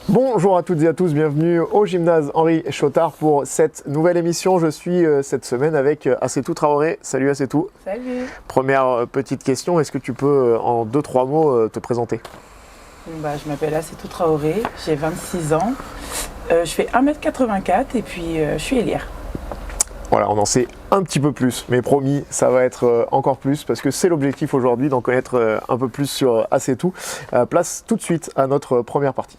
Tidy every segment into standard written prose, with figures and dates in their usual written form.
Bonjour à toutes et à tous, bienvenue au gymnase Henri Chotard pour cette nouvelle émission. Je suis cette semaine avec Assetou Traoré. Salut Assetou. Salut. Première petite question, est-ce que tu peux en 2-3 mots te présenter? Je m'appelle Assetou Traoré, j'ai 26 ans, je fais 1m84 et puis je suis ailière. Voilà, on en sait un petit peu plus, mais promis, ça va être encore plus parce que c'est l'objectif aujourd'hui d'en connaître un peu plus sur Assetou. Place tout de suite à notre première partie.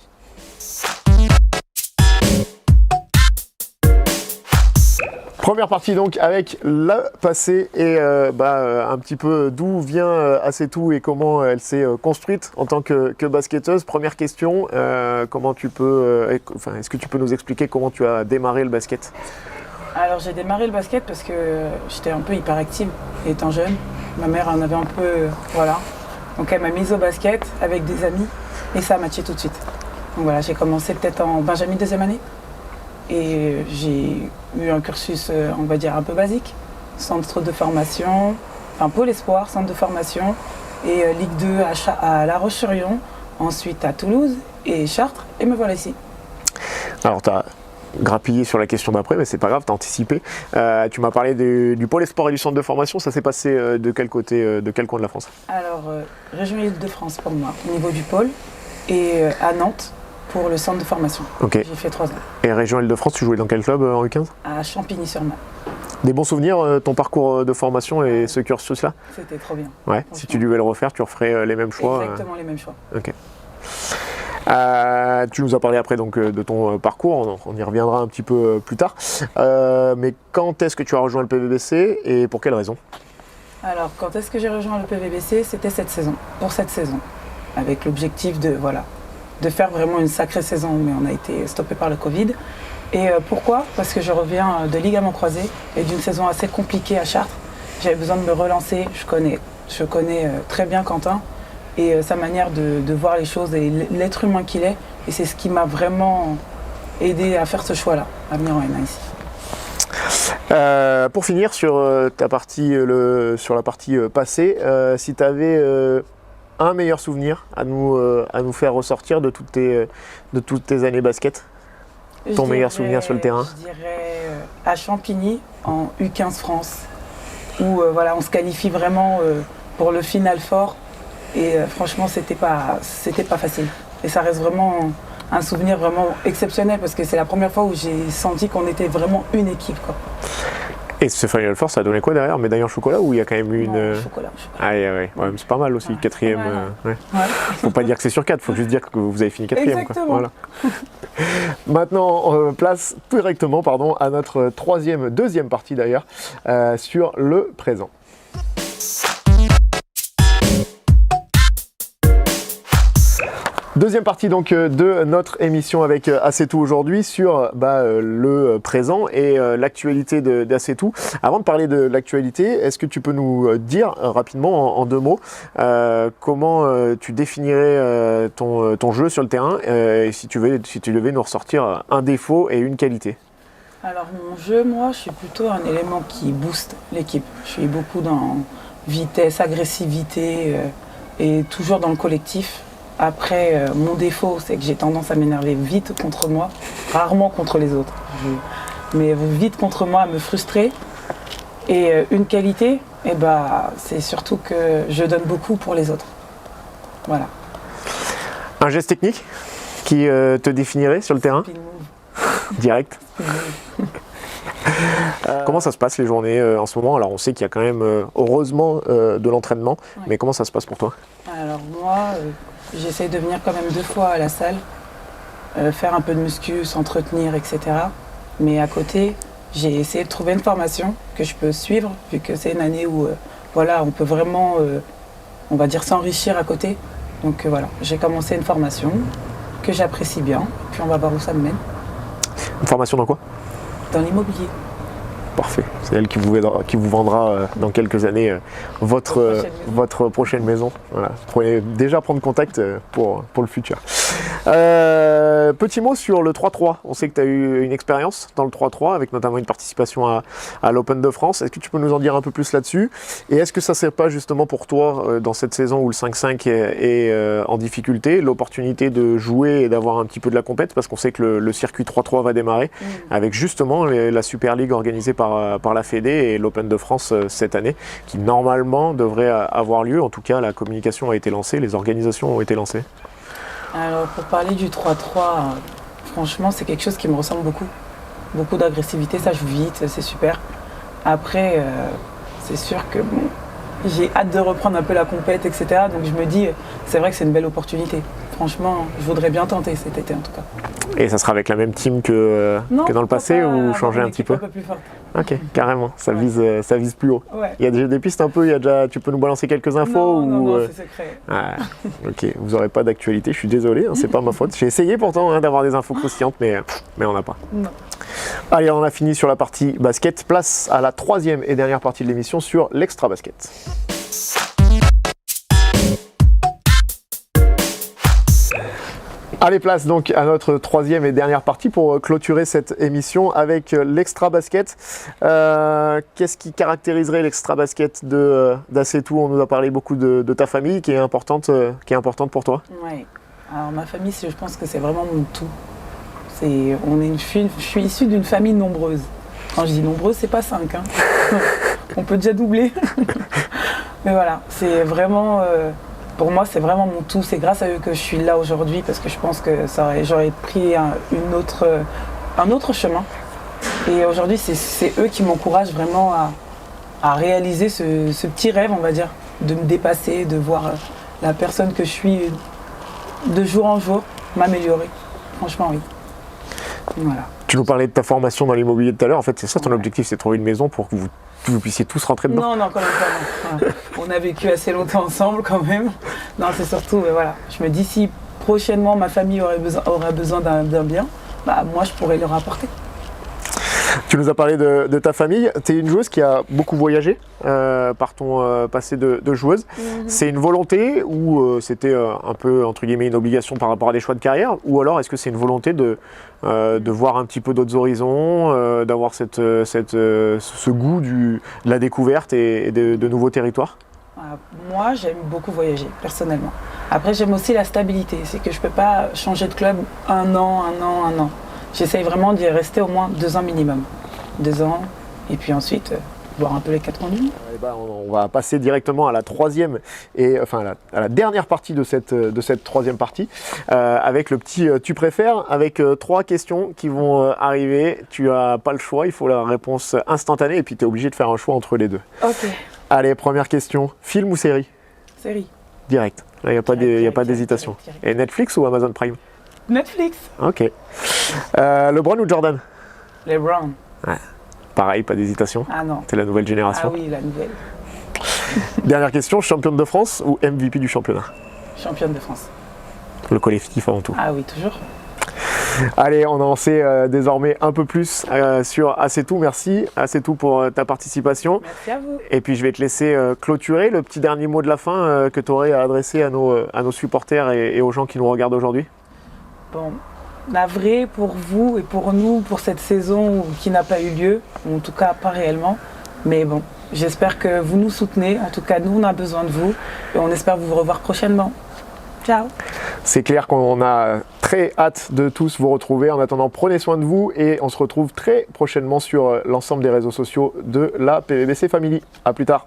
Première partie donc avec la passée et un petit peu d'où vient Assetou et comment elle s'est construite en tant que basketteuse. Première question, est-ce que tu peux nous expliquer comment tu as démarré le basket? Alors j'ai démarré le basket parce que j'étais un peu hyperactive étant jeune. Ma mère en avait un peu, voilà. Donc elle m'a mise au basket avec des amis et ça a matché tout de suite. Donc voilà, j'ai commencé peut-être en Benjamin deuxième année. Et j'ai eu un cursus, on va dire, un peu basique. Centre de formation, Pôle Espoir, centre de formation. Et Ligue 2 à La Roche-sur-Yon, ensuite à Toulouse et Chartres. Et me voilà ici. Alors, tu as grappillé sur la question d'après, mais c'est pas grave, tu as anticipé. Tu m'as parlé du Pôle Espoir et du centre de formation. Ça s'est passé de quel côté, de quel coin de la France? Alors, région Île-de-France pour moi, au niveau du pôle. Et à Nantes. Pour le centre de formation. Okay. J'ai fait 3 ans. Et région Île-de-France, tu jouais dans quel club en U15? À Champigny-sur-Marne. Des bons souvenirs, ton parcours de formation et ce cursus-là? C'était trop bien. Ouais, si tu devais le refaire, tu referais les mêmes choix? Exactement les mêmes choix. Ok. Tu nous as parlé après donc, de ton parcours, on y reviendra un petit peu plus tard. Mais quand est-ce que tu as rejoint le PVBC et pour quelle raison? Alors, quand est-ce que j'ai rejoint le PVBC? C'était cette saison, pour cette saison, avec l'objectif de faire vraiment une sacrée saison, mais on a été stoppé par le Covid. Et pourquoi? Parce que je reviens de ligament croisé et d'une saison assez compliquée à Chartres. J'avais besoin de me relancer, je connais très bien Quentin et sa manière de voir les choses et l'être humain qu'il est. Et c'est ce qui m'a vraiment aidé à faire ce choix-là, à venir en N1 ici. Pour finir sur la partie passée, si tu avais un meilleur souvenir à nous faire ressortir de toutes tes années basket, ton meilleur souvenir sur le terrain? Je dirais à Champigny, en U15 France, où on se qualifie vraiment pour le Final Four. Et franchement, c'était pas facile. Et ça reste vraiment un souvenir vraiment exceptionnel parce que c'est la première fois où j'ai senti qu'on était vraiment une équipe, quoi. Et ce Final Four, ça a donné quoi derrière? Médaille en chocolat ou il y a quand même eu une... Chocolat. Ah ouais, c'est pas mal aussi, quatrième. Ouais. Faut pas dire que c'est sur 4, faut juste dire que vous avez fini quatrième. Exactement. Voilà. Maintenant, place directement à notre deuxième partie d'ailleurs, sur le présent. Deuxième partie donc de notre émission avec Assetou aujourd'hui sur le présent et l'actualité d'Assetou. Avant de parler de l'actualité, est-ce que tu peux nous dire rapidement en 2 mots comment tu définirais ton jeu sur le terrain et si tu devais nous ressortir un défaut et une qualité? Alors mon jeu, moi, je suis plutôt un élément qui booste l'équipe. Je suis beaucoup dans vitesse, agressivité et toujours dans le collectif. Après, mon défaut, c'est que j'ai tendance à m'énerver vite contre moi, rarement contre les autres. Mais vite contre moi, à me frustrer. Et une qualité, c'est surtout que je donne beaucoup pour les autres. Voilà. Un geste technique qui te définirait sur le terrain? Direct. Comment ça se passe les journées en ce moment? Alors on sait qu'il y a quand même heureusement de l'entraînement, ouais. Mais comment ça se passe pour toi? Alors moi, j'essaie de venir quand même 2 fois à la salle, faire un peu de muscu, s'entretenir, etc. Mais à côté, j'ai essayé de trouver une formation que je peux suivre, vu que c'est une année où on peut vraiment, on va dire, s'enrichir à côté. Donc j'ai commencé une formation que j'apprécie bien, puis on va voir où ça me mène. Une formation dans quoi? Dans l'immobilier. Parfait, c'est elle qui vous vendra dans quelques années votre prochaine maison. Voilà. Vous pourrez déjà prendre contact pour le futur. Petit mot sur le 3-3. On sait que tu as eu une expérience dans le 3-3 avec notamment une participation à l'Open de France. Est-ce que tu peux nous en dire un peu plus là-dessus? Et est-ce que ça ne sert pas justement pour toi dans cette saison où le 5-5 est en difficulté, l'opportunité de jouer et d'avoir un petit peu de la compète, parce qu'on sait que le circuit 3-3 va démarrer avec justement la Super League organisée par la Fédé et l'Open de France cette année, qui normalement devrait avoir lieu. En tout cas, la communication a été lancée, les organisations ont été lancées. Alors pour parler du 3-3, franchement c'est quelque chose qui me ressemble beaucoup. Beaucoup d'agressivité, ça joue vite, c'est super. Après, c'est sûr que bon, j'ai hâte de reprendre un peu la compète, etc. Donc je me dis, c'est vrai que c'est une belle opportunité. Franchement, je voudrais bien tenter cet été en tout cas. Et ça sera avec la même team que dans le passé ou changer un petit peu? Un peu plus forte. Ok, carrément, ça vise plus haut. Ouais. Il y a déjà des pistes un peu, tu peux nous balancer quelques infos? Non, c'est secret. Ah, ok, vous n'aurez pas d'actualité, je suis désolé, hein, c'est pas ma faute. J'ai essayé pourtant d'avoir des infos croustillantes, mais on n'a pas. Non. Allez, on a fini sur la partie basket. Place à la troisième et dernière partie de l'émission sur l'extra basket. Allez, place donc à notre troisième et dernière partie pour clôturer cette émission avec l'extra basket. Qu'est-ce qui caractériserait l'extra basket d'Assetou? On nous a parlé beaucoup de ta famille qui est importante pour toi. Oui, alors ma famille, je pense que c'est vraiment mon tout. Je suis issue d'une famille nombreuse. Quand je dis nombreuse, c'est pas 5. Hein. On peut déjà doubler. Mais voilà, c'est vraiment... Pour moi, c'est vraiment mon tout. C'est grâce à eux que je suis là aujourd'hui parce que je pense que j'aurais pris un autre chemin. Et aujourd'hui, c'est eux qui m'encouragent vraiment à réaliser ce petit rêve, on va dire, de me dépasser, de voir la personne que je suis de jour en jour m'améliorer. Franchement, oui. Voilà. Tu nous parlais de ta formation dans l'immobilier tout à l'heure. En fait, c'est ça ton objectif, c'est de trouver une maison pour que vous puissiez tous rentrer dedans? Non, quand même pas. Non. On a vécu assez longtemps ensemble quand même. Non, c'est surtout, voilà. Je me dis si prochainement ma famille aura besoin d'un bien, moi je pourrais leur apporter. Tu nous as parlé de ta famille. Tu es une joueuse qui a beaucoup voyagé par ton passé de joueuse. C'est une volonté ou c'était un peu, entre guillemets, une obligation par rapport à des choix de carrière? Ou alors est-ce que c'est une volonté de voir un petit peu d'autres horizons, d'avoir ce goût de la découverte et de nouveaux territoires? Moi, j'aime beaucoup voyager, personnellement. Après, j'aime aussi la stabilité. C'est que je ne peux pas changer de club un an. J'essaye vraiment d'y rester au moins 2 ans minimum. 2 ans, et puis ensuite, voir un peu les 4 ans du monde. On va passer directement à la troisième à la dernière partie de cette troisième partie avec le petit tu préfères, avec 3 questions qui vont arriver. Tu n'as pas le choix, il faut la réponse instantanée et puis tu es obligé de faire un choix entre les deux. Ok. Allez, première question, film ou série? Série. Direct, là il n'y a pas d'hésitation. Et Netflix ou Amazon Prime? Netflix. Ok. LeBron ou Jordan? LeBron. Ouais. Pareil, pas d'hésitation. Ah non. C'est la nouvelle génération. Ah oui, la nouvelle. Dernière question, championne de France ou MVP du championnat? Championne de France. Le collectif avant tout. Ah oui, toujours. Allez, on en sait désormais un peu plus sur Assetou. Merci Assetou pour ta participation. Merci à vous. Et puis je vais te laisser clôturer le petit dernier mot de la fin que tu aurais à adresser à nos supporters et aux gens qui nous regardent aujourd'hui. Bon, navré pour vous et pour nous pour cette saison qui n'a pas eu lieu, en tout cas pas réellement. Mais bon, j'espère que vous nous soutenez. En tout cas, nous, on a besoin de vous et on espère vous revoir prochainement. Ciao. C'est clair qu'on a très hâte de tous vous retrouver. En attendant, prenez soin de vous et on se retrouve très prochainement sur l'ensemble des réseaux sociaux de la PVBC Family. A plus tard.